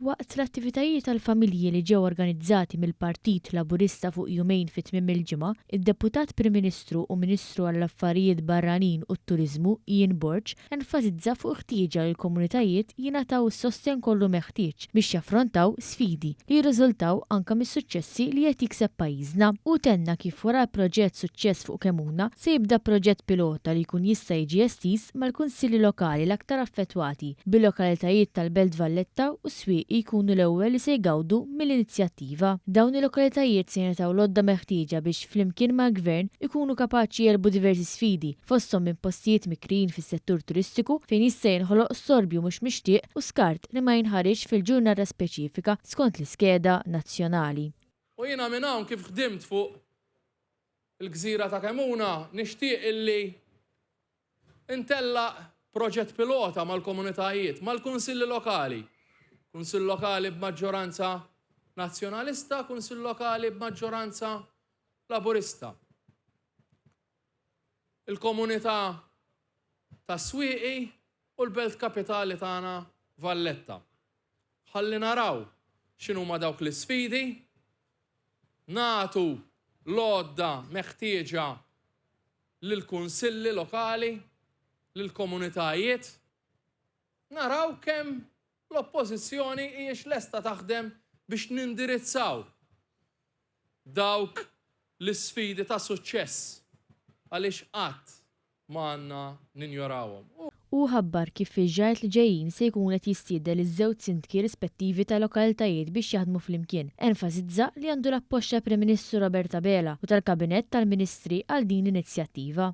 Waqt l-attivitajiet tal-familji li ġew organizzati mill-Partit Laburista fuq jumejn fit tmiem il-ġimgħa, id-Deputat Prim Ministru u Ministru għall-Affarijiet Barranin u t-Turiżmu Ian Borg enfasizza fuq ħtieġa li l-komunitajiet jingħataw is-sosten kollu meħtieġ biex jaffrontaw sfidi li jirriżultaw anke mis-suċċessi li qed jikseb pajjiżna u tenna kif wara l-proġett Suċċess fuq Kemuna se jibda proġett pilota li jkun jista' jiġi estiż mal-kunsilli lokali l-aktar affettwati bil-lokalitajiet tal-Belt Valletta u Swieq jkunu l-ewwel li se jgawdu mill-inizjattiva. Dawn il-lokalitajiet se jingħataw l-għodda meħtieġa biex flimkien mal-Gvern ikunu kapaċi jerbu diversi sfidi fosthom minn postijiet mikrin fis-settur turistiku fejn jista' jinħoloq sorbju mhux mixtieq u skart li ma jinħareġ fil-ġurnata speċifika skont l-iskeda nazzjonali. U jiena minn hawn kif ħdimt fuq il-Gżira ta' Kemuna nixtieq illi intellaq proġett pilota mal-komunitajiet, mal-kunsilli lokali. Kunsill lokali b'maġġoranza nazzjonalista, kunsill lokali b'maġġoranza laburista. Il-komunità ta' Swieqi u l-Belt Kapitali tagħna Valletta. Ħalli naraw x'inhuma dawk l-isfidi, nagħtu l-għodda meħtieġa lill-kunsilli lokali, lill-komunitajiet, naraw kemm l-oppożizzjoni hijiex lesta taħdem biex nindirizzaw dawk l-isfidi ta' suċċess għaliex qatt ma għandna ninjorawhom. U ħabbar kif fiġġajt li ġejjin se jkun qed jistiedel iż-żewġ sindki rispettivi tal-lokalitajiet biex jaħdmu flimkien. Enfasizza li għandu l-appoġġ tal-Prim Ministru Roberta Bela u tal-Kabinett tal-Ministri għal din l-inizjattiva.